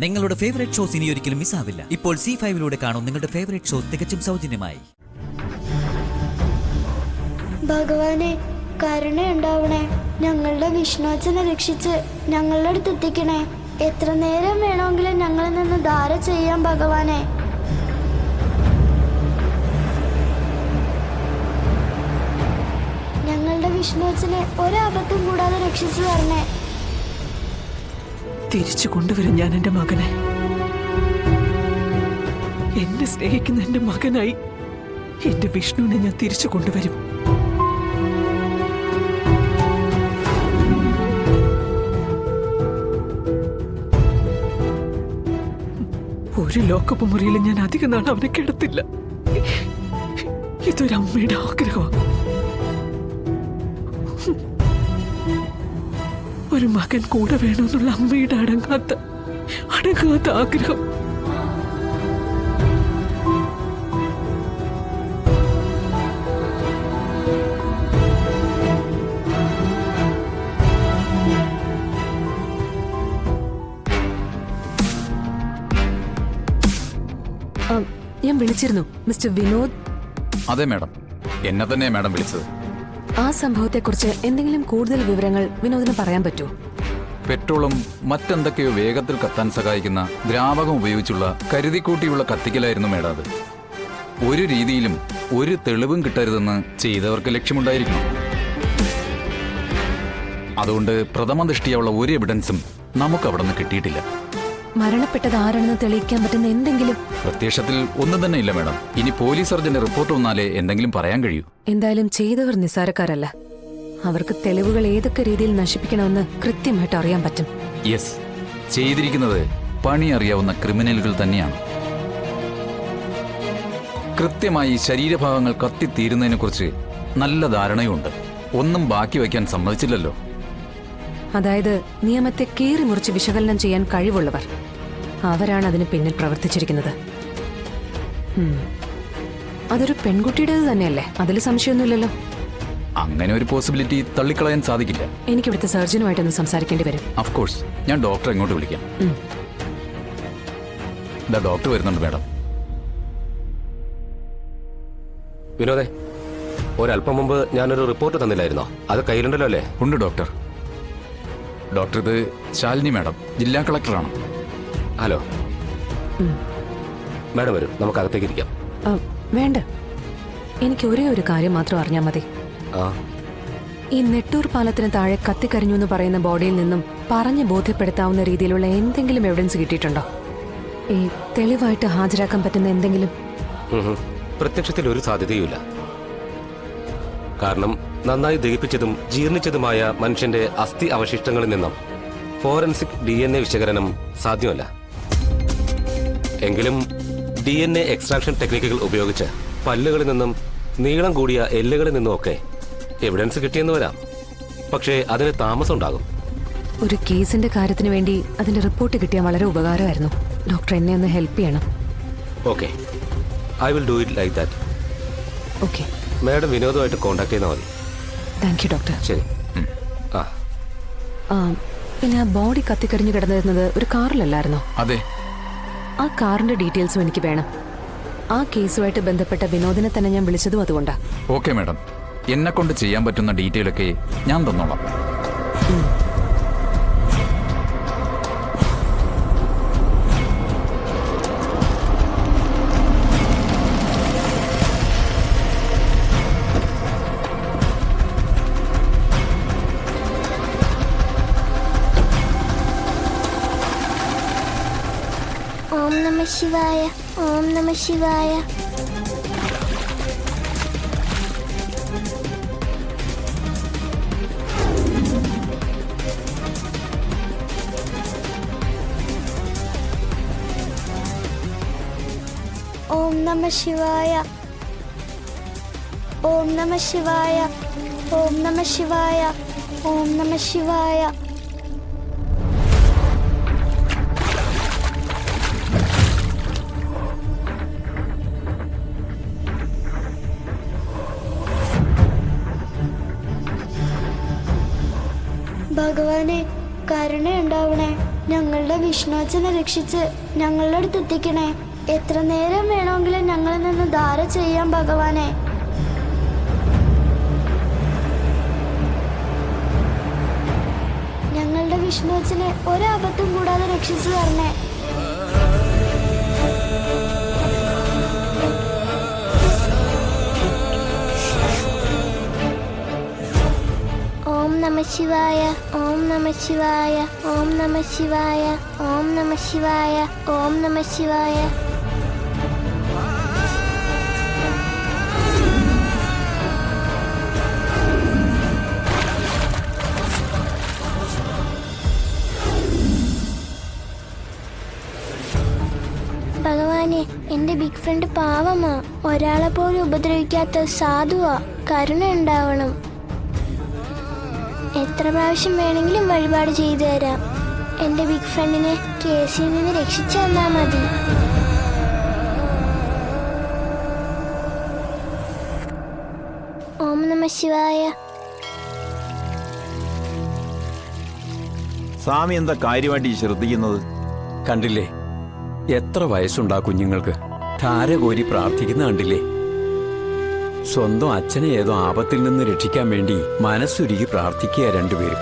നിങ്ങളുടെ favourite shows ഇനി ഒരിക്കലും മിസ്സാവില്ല. ഇപ്പോൾ C5 കാണും നിങ്ങളുടെ ഫേവറേറ്റ് ഷോസ് തികച്ചും സൗജന്യമായി. ഭഗവാനെ, കരുണയുണ്ടാവണേ. ഞങ്ങളുടെ വിഷ്ണുവച്ചനെ രക്ഷിച്ച് ഞങ്ങളുടെ അടുത്ത് എത്തിക്കണേ. എത്ര നേരം വേണമെങ്കിലും ഞങ്ങളിൽ നിന്ന് ധാര ചെയ്യാം ഭഗവാനെ. ഞങ്ങളുടെ വിഷ്ണുവച്ചനെ ഒരബദ്ധം കൂടാതെ രക്ഷിച്ചു തരണേ. തിരിച്ചു കൊണ്ടുവരും ഞാൻ എന്റെ മകനെ. എന്നെ സ്നേഹിക്കുന്ന എന്റെ മകനായി എന്റെ വിഷ്ണുവിനെ ഞാൻ തിരിച്ചു കൊണ്ടുവരും. ഒരു ലോക്കപ്പ് മുറിയിൽ ഞാൻ അധിക നാൾ അവനെ കിടത്തില്ല. ഇതൊരമ്മയുടെ ആഗ്രഹമാണ്. ഒരു മകൻ കൂടെ വേണമെന്നുള്ള അമ്മയുടെ അടങ്ങാത്ത ആഗ്രഹം. ഞാൻ വിളിച്ചിരുന്നു മിസ്റ്റർ വിനോദ്. അതെ മാഡം, എന്നെ തന്നെ മാഡം വിളിച്ചത്. ആ സംഭവത്തെക്കുറിച്ച് എന്തെങ്കിലും കൂടുതൽ വിവരങ്ങൾ വിനോദിന് പറയാൻ പറ്റുമോ? പെട്രോളും മറ്റെന്തൊക്കെയോ വേഗത്തിൽ കത്താൻ സഹായിക്കുന്ന ദ്രാവകം ഉപയോഗിച്ചുള്ള കരുതിക്കൂട്ടിയുള്ള കത്തിക്കലായിരുന്നു മേഡം അത്. ഒരു രീതിയിലും ഒരു തെളിവും കിട്ടരുതെന്ന് ചെയ്തവർക്ക് ലക്ഷ്യമുണ്ടായിരിക്കണം. അതുകൊണ്ട് പ്രഥമ ദൃഷ്ടിയുള്ള ഒരു എവിഡൻസും നമുക്ക് അവിടെ നിന്ന് കിട്ടിയിട്ടില്ല. മരണപ്പെട്ടത് ആരാണെന്ന് തെളിയിക്കാൻ പറ്റുന്ന എന്തെങ്കിലും? പ്രത്യക്ഷത്തിൽ ഒന്നും തന്നെ ഇല്ല മേഡം. ഇനി പോലീസ് സർജന്റെ റിപ്പോർട്ട് വന്നാലേ എന്തെങ്കിലും പറയാൻ കഴിയൂ. എന്തായാലും ചെയ്തവർ നിസ്സാരക്കാരല്ല. അവർക്ക് തെളിവുകൾ ഏതൊക്കെ രീതിയിൽ നശിപ്പിക്കണമെന്ന് കൃത്യമായിട്ട് അറിയാൻ പറ്റും. യെസ്, ചെയ്തിരിക്കുന്നത് പണി അറിയാവുന്ന ക്രിമിനലുകൾ തന്നെയാണ്. കൃത്യമായി ശരീരഭാഗങ്ങൾ കത്തിത്തീരുന്നതിനെ കുറിച്ച് നല്ല ധാരണയുണ്ട്. ഒന്നും ബാക്കി വയ്ക്കാൻ സമ്മതിച്ചില്ലല്ലോ. അതായത് നിയമത്തെ കീറി മുറിച്ച് വിശകലനം ചെയ്യാൻ കഴിവുള്ളവർ. അവരാണ് അതിന് പിന്നിൽ പ്രവർത്തിച്ചിരിക്കുന്നത്. അതൊരു പെൺകുട്ടിയുടേത് തന്നെയല്ലേ? അതിൽ സംശയമൊന്നുമില്ലല്ലോ. അങ്ങനെ ഒരു പോസിബിലിറ്റി തള്ളിക്കളയാൻ സാധിക്കില്ല. എനിക്കിവിടുത്തെ സർജനുമായിട്ടൊന്ന് സംസാരിക്കേണ്ടി വരും. ഓഫ് കോഴ്സ്, ഞാൻ ഡോക്ടറെ ഇങ്ങോട്ട് വിളിക്കാം. ഡോക്ടർ വരുന്നുണ്ട് മാഡം. വിനോദേ, ഒരല്പം മുമ്പ് ഞാനൊരു റിപ്പോർട്ട് തന്നില്ലായിരുന്നോ? അത് കയ്യിലുണ്ടല്ലോ അല്ലേ? ഉണ്ട് ഡോക്ടർ. ഡോക്ടർ, ഇത് ശാലിനി മാഡം, ജില്ലാ കളക്ടറാണ്. ഹലോ മാഡം, വരൂ, നമുക്ക് അകത്തേക്ക് ഇരിക്കാം. വേണ്ട, എനിക്ക് ഒരേ ഒരു കാര്യം മാത്രം അറിഞ്ഞാൽ മതി. ഈ നെട്ടൂർ പാലത്തിന് താഴെ കത്തിക്കരിഞ്ഞു എന്ന് പറയുന്ന ബോഡിയിൽ നിന്നും പറഞ്ഞ് ബോധ്യപ്പെടുത്താവുന്ന രീതിയിലുള്ള എന്തെങ്കിലും എവിഡൻസ് കിട്ടിയിട്ടുണ്ടോ? ഈ തെളിവായിട്ട് ഹാജരാക്കാൻ പറ്റുന്ന എന്തെങ്കിലും? പ്രത്യക്ഷത്തിൽ ഒരു സാധ്യതയുമില്ല. കാരണം നന്നായി ദഹിപ്പിച്ചതും ജീർണിച്ചതുമായ മനുഷ്യന്റെ അസ്ഥി അവശിഷ്ടങ്ങളിൽ നിന്നും ഫോറൻസിക് DNA വിശകലനം സാധ്യമല്ല. എങ്കിലും DNA എക്സ്ട്രാക്ഷൻ ടെക്നിക്കുകൾ ഉപയോഗിച്ച് പല്ലുകളിൽ നിന്നും നീളം കൂടിയ എല്ലുകളിൽ നിന്നുമൊക്കെ എവിഡൻസ് കിട്ടിയെന്ന് വരാം. പക്ഷേ അതിന് താമസം ഉണ്ടാകും. ഒരു കേസിന്റെ കാര്യത്തിന് വേണ്ടി അതിന്റെ റിപ്പോർട്ട് കിട്ടിയാൽ വളരെ ഉപകാരമായിരുന്നു. ഡോക്ടർ, എന്നെ ഒന്ന് ഹെൽപ്പ് ചെയ്യണം. Okay, I will do it like that. Okay madam വിനോദമായിട്ട് കോൺടാക്ട് ചെയ്താൽ മതി. Thank you doctor. ശരി. പിന്നെ ആ ബോഡി കത്തിക്കരിഞ്ഞു കിടന്നിരുന്നത് ഒരു കാറിലല്ലായിരുന്നോ? അതെ. ആ കാറിന്റെ ഡീറ്റെയിൽസും എനിക്ക് വേണം. ആ കേസുമായിട്ട് ബന്ധപ്പെട്ട വിനോദിനെ തന്നെ ഞാൻ വിളിച്ചതും അതുകൊണ്ടാ. ഓക്കെ മാഡം, എന്നെ കൊണ്ട് ചെയ്യാൻ പറ്റുന്ന ഡീറ്റെയിലൊക്കെ ഞാൻ തന്നോളാം. ഓം നമ ശിവായ, ഓം നമ ശിവായ. ഓം നമ ശിവായ, ഓം നമ ശിവായ, ഓം നമ ശിവായ, ഓം നമ ശിവായ. ഭഗവാനെ, കരുണയുണ്ടാവണേ. ഞങ്ങളുടെ വിഷ്ണുവച്ചനെ രക്ഷിച്ച് ഞങ്ങളുടെ അടുത്ത് എത്തിക്കണേ. എത്ര നേരം വേണമെങ്കിലും ഞങ്ങളിൽ നിന്ന് ധാര ചെയ്യാം ഭഗവാനെ. ഞങ്ങളുടെ വിഷ്ണുവച്ചനെ ഒരബദ്ധം കൂടാതെ രക്ഷിച്ചു തരണേ. ഓം നമ ശിവായ, ഓം നമ ശിവായ, ഓം നമ ശിവായ, ഓം നമ ശിവായ, ഓം നമ ശിവായ. ഭഗവാനെ, എന്റെ ബിഗ് ഫ്രണ്ട് പാവമാ, ഒരാളെ പോലും ഉപദ്രവിക്കാത്ത സാധുവാ. കരുണ ഉണ്ടാവണം. എത്ര പ്രാവശ്യം വേണമെങ്കിലും വഴിപാട് ചെയ്തു തരാം. എന്റെ ബിഗ് ഫ്രണ്ടിനെ കേസിൽ നിന്ന് രക്ഷിച്ചു തന്നാ മതി. ഓം നമ ശിവായ. സ്വാമി എന്താ കാര്യമായിട്ട് ഈ ശ്രദ്ധിക്കുന്നത്? കണ്ടില്ലേ, എത്ര വയസ്സുണ്ടാ കുഞ്ഞുങ്ങൾക്ക്? ധാര കോരി പ്രാർത്ഥിക്കുന്ന കണ്ടില്ലേ? സ്വന്തം അച്ഛനെ ഏതോ ആപത്തിൽ നിന്ന് രക്ഷിക്കാൻ വേണ്ടി മനസ്സുരുകി പ്രാർത്ഥിക്കുക രണ്ടുപേരും.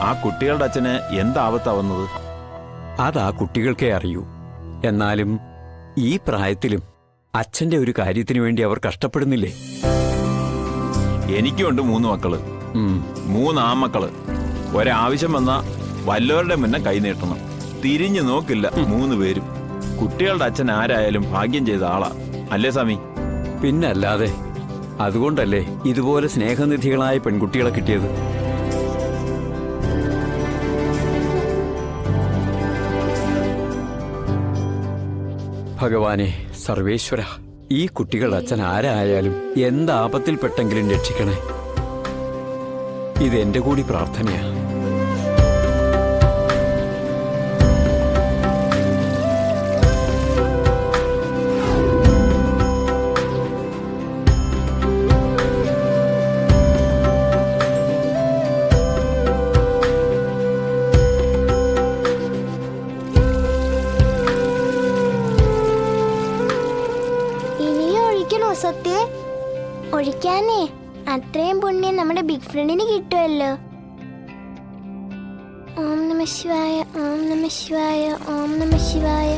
ആ കുട്ടികളുടെ അച്ഛന് എന്താപത്താ വന്നത്? അതാ കുട്ടികൾക്കേ അറിയൂ. എന്നാലും ഈ പ്രായത്തിലും അച്ഛന്റെ ഒരു കാര്യത്തിനു വേണ്ടി അവർ കഷ്ടപ്പെടുന്നില്ലേ? എനിക്കുണ്ട് 3 മക്കള്, 3 ആൺമക്കള്. ഒരാവശ്യം വന്നാ വല്ലവരുടെ മുന്നേ കൈ നീട്ടണം. തിരിഞ്ഞു നോക്കില്ല 3 പേരും. കുട്ടികളുടെ അച്ഛൻ ആരായാലും ഭാഗ്യം ചെയ്ത ആളാ, അല്ലേ സ്വാമി? പിന്നല്ലാതെ. അതുകൊണ്ടല്ലേ ഇതുപോലെ സ്നേഹനിധികളായ പെൺകുട്ടികളെ കിട്ടിയത്. ഭഗവാനെ, സർവേശ്വര, ഈ കുട്ടികളുടെ അച്ഛൻ ആരായാലും എന്താപത്തിൽപ്പെട്ടെങ്കിലും രക്ഷിക്കണേ. ഇതെന്റെ കൂടി പ്രാർത്ഥനയാ. സത്യ ഒഴിക്കാനേ അത്രയും പുണ്യം നമ്മുടെ ബിഗ് ഫ്രണ്ടിന് കിട്ടുമല്ലോ. ഓം നമ ശിവായ, ഓം നമ ശിവായ, ഓം നമ ശിവായ.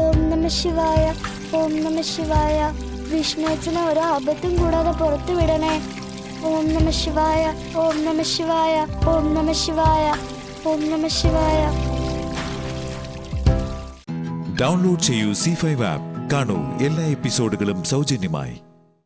ഓം നമ ശിവായ, ഓം നമ ശിവായ. വിഷ്ണുവച്ചനെ ഒരാപത്തും കൂടാതെ പുറത്തു വിടണേ. ഓം നമ ശിവായ, ഓം നമ ശിവായ, ഓം നമ ശിവായ, ഓം നമ ശിവായ. ഡൗൺലോഡ് ചെയ്യൂ C5 ആപ്പ്. കാണൂ എല്ലാ എപ്പിസോഡുകളും സൗജന്യമായി.